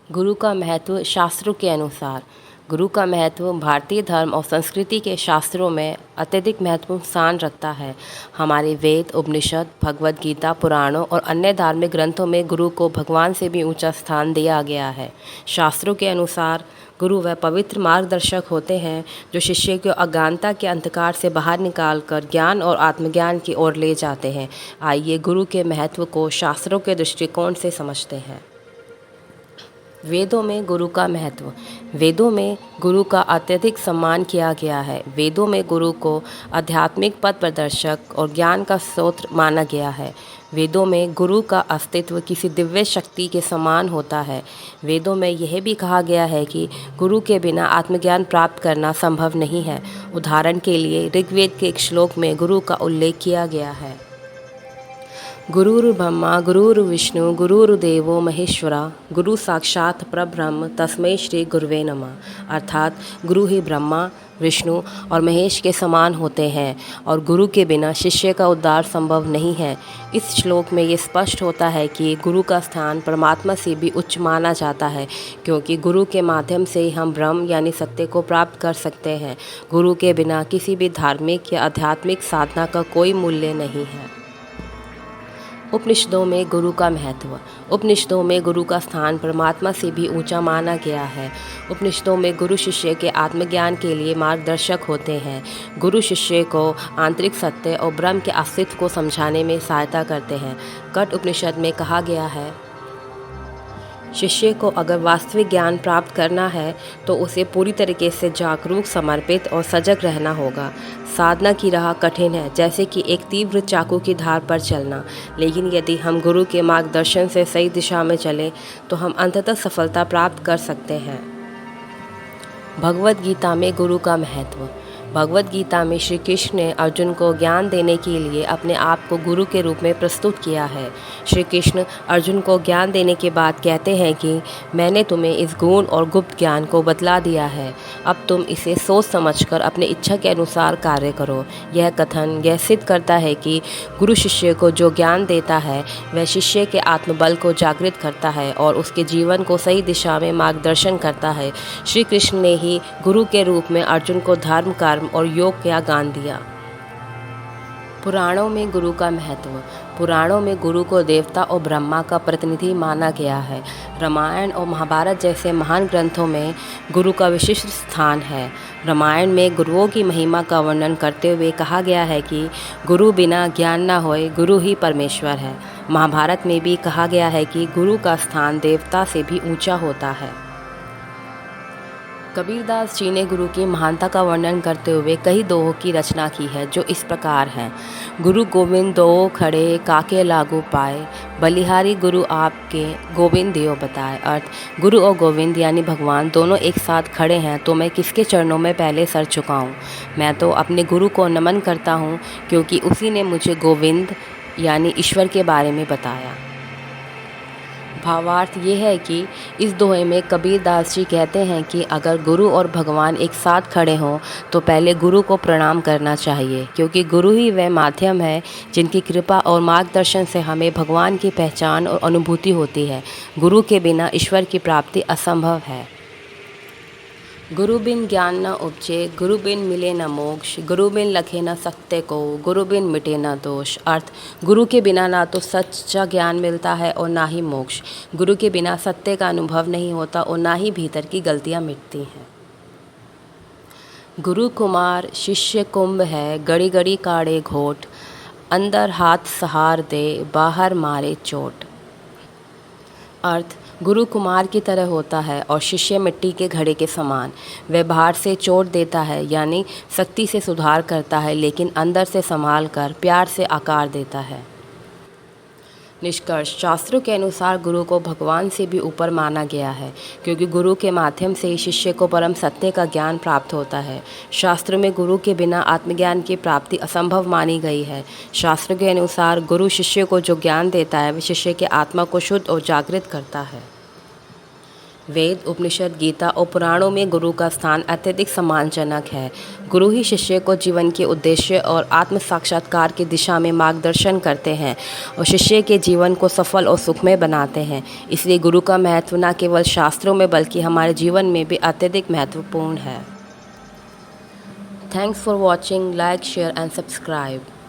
गुरु का महत्व शास्त्रों के अनुसार। गुरु का महत्व भारतीय धर्म और संस्कृति के शास्त्रों में अत्यधिक महत्वपूर्ण स्थान रखता है। हमारे वेद, उपनिषद, भगवद गीता, पुराणों और अन्य धार्मिक ग्रंथों में गुरु को भगवान से भी ऊंचा स्थान दिया गया है। शास्त्रों के अनुसार गुरु वह पवित्र मार्गदर्शक होते हैं जो शिष्य को अज्ञानता के अंधकार से बाहर निकालकर ज्ञान और आत्मज्ञान की ओर ले जाते हैं। आइए गुरु के महत्व को शास्त्रों के दृष्टिकोण से समझते हैं। वेदों में गुरु का महत्व। वेदों में गुरु का अत्यधिक सम्मान किया गया है। वेदों में गुरु को आध्यात्मिक पथ प्रदर्शक और ज्ञान का स्रोत माना गया है। वेदों में गुरु का अस्तित्व किसी दिव्य शक्ति के समान होता है। वेदों में यह भी कहा गया है कि गुरु के बिना आत्मज्ञान प्राप्त करना संभव नहीं है। उदाहरण के लिए ऋग्वेद के एक श्लोक में गुरु का उल्लेख किया गया है। गुरुर्ब्रह्मा गुरुर्विष्णु गुरुर्देवो महेश्वरा गुरु साक्षात परब्रह्म तस्मै श्री गुरुवे नमः। अर्थात गुरु ही ब्रह्मा, विष्णु और महेश के समान होते हैं और गुरु के बिना शिष्य का उद्धार संभव नहीं है। इस श्लोक में ये स्पष्ट होता है कि गुरु का स्थान परमात्मा से भी उच्च माना जाता है, क्योंकि गुरु के माध्यम से हम ब्रह्म यानी सत्य को प्राप्त कर सकते हैं। गुरु के बिना किसी भी धार्मिक या आध्यात्मिक साधना का कोई मूल्य नहीं है। उपनिषदों में गुरु का महत्व। उपनिषदों में गुरु का स्थान परमात्मा से भी ऊंचा माना गया है। उपनिषदों में गुरु शिष्य के आत्मज्ञान के लिए मार्गदर्शक होते हैं। गुरु शिष्य को आंतरिक सत्य और ब्रह्म के अस्तित्व को समझाने में सहायता करते हैं। कठ उपनिषद में कहा गया है, शिष्य को अगर वास्तविक ज्ञान प्राप्त करना है तो उसे पूरी तरीके से जागरूक, समर्पित और सजग रहना होगा। साधना की राह कठिन है, जैसे कि एक तीव्र चाकू की धार पर चलना, लेकिन यदि हम गुरु के मार्गदर्शन से सही दिशा में चलें तो हम अंततः सफलता प्राप्त कर सकते हैं। भगवद गीता में गुरु का महत्व। भगवद गीता में श्री कृष्ण ने अर्जुन को ज्ञान देने के लिए अपने आप को गुरु के रूप में प्रस्तुत किया है। श्री कृष्ण अर्जुन को ज्ञान देने के बाद कहते हैं कि मैंने तुम्हें इस गूढ़ और गुप्त ज्ञान को बतला दिया है, अब तुम इसे सोच समझकर अपनी इच्छा के अनुसार कार्य करो। यह कथन यह सिद्ध करता है कि गुरु शिष्य को जो ज्ञान देता है वह शिष्य के आत्मबल को जागृत करता है और उसके जीवन को सही दिशा में मार्गदर्शन करता है। श्री कृष्ण ने ही गुरु के रूप में अर्जुन को धर्म, कर्म और योग का ज्ञान दिया। पुराणों में गुरु का महत्व। पुराणों में गुरु को देवता और ब्रह्मा का प्रतिनिधि माना गया है। रामायण और महाभारत जैसे महान ग्रंथों में गुरु का विशिष्ट स्थान है। रामायण में गुरुओं की महिमा का वर्णन करते हुए कहा गया है कि गुरु बिना ज्ञान न होए, गुरु ही परमेश्वर है। महाभारत में भी कहा गया है कि गुरु का स्थान देवता से भी ऊंचा होता है। कबीरदास जी ने गुरु की महानता का वर्णन करते हुए कई दोहों की रचना की है, जो इस प्रकार हैं। गुरु गोविंद दो खड़े काके लागू पाए, बलिहारी गुरु आपके गोविंद दियो बताए। अर्थ, गुरु और गोविंद यानी भगवान दोनों एक साथ खड़े हैं तो मैं किसके चरणों में पहले सर झुकाऊं? मैं तो अपने गुरु को नमन करता हूं, क्योंकि उसी ने मुझे गोविंद यानी ईश्वर के बारे में बताया। भावार्थ ये है कि इस दोहे में कबीरदास जी कहते हैं कि अगर गुरु और भगवान एक साथ खड़े हों तो पहले गुरु को प्रणाम करना चाहिए, क्योंकि गुरु ही वह माध्यम है जिनकी कृपा और मार्गदर्शन से हमें भगवान की पहचान और अनुभूति होती है। गुरु के बिना ईश्वर की प्राप्ति असंभव है। गुरु बिन ज्ञान न उपजे, गुरु बिन मिले न मोक्ष, गुरु बिन लखे न सकते को, गुरु बिन मिटे न दोष। अर्थ, गुरु के बिना ना तो सच्चा ज्ञान मिलता है और ना ही मोक्ष। गुरु के बिना सत्य का अनुभव नहीं होता और ना ही भीतर की गलतियां मिटती हैं। गुरु कुमार शिष्य कुंभ है, गड़ी गड़ी काढ़े घोट, अंदर हाथ सहार दे, बाहर मारे चोट। अर्थ, गुरु कुमार की तरह होता है और शिष्य मिट्टी के घड़े के समान। वह बाहर से चोट देता है यानी सख्ती से सुधार करता है, लेकिन अंदर से संभाल कर प्यार से आकार देता है। निष्कर्ष, शास्त्रों के अनुसार गुरु को भगवान से भी ऊपर माना गया है, क्योंकि गुरु के माध्यम से ही शिष्य को परम सत्य का ज्ञान प्राप्त होता है। शास्त्र में गुरु के बिना आत्मज्ञान की प्राप्ति असंभव मानी गई है। शास्त्र के अनुसार गुरु शिष्य को जो ज्ञान देता है वह शिष्य के आत्मा को शुद्ध और जागृत करता है। वेद, उपनिषद, गीता और पुराणों में गुरु का स्थान अत्यधिक सम्मानजनक है। गुरु ही शिष्य को जीवन के उद्देश्य और आत्म साक्षात्कार की दिशा में मार्गदर्शन करते हैं और शिष्य के जीवन को सफल और सुखमय बनाते हैं। इसलिए गुरु का महत्व न केवल शास्त्रों में बल्कि हमारे जीवन में भी अत्यधिक महत्वपूर्ण है। Thanks for watching, like, share and subscribe.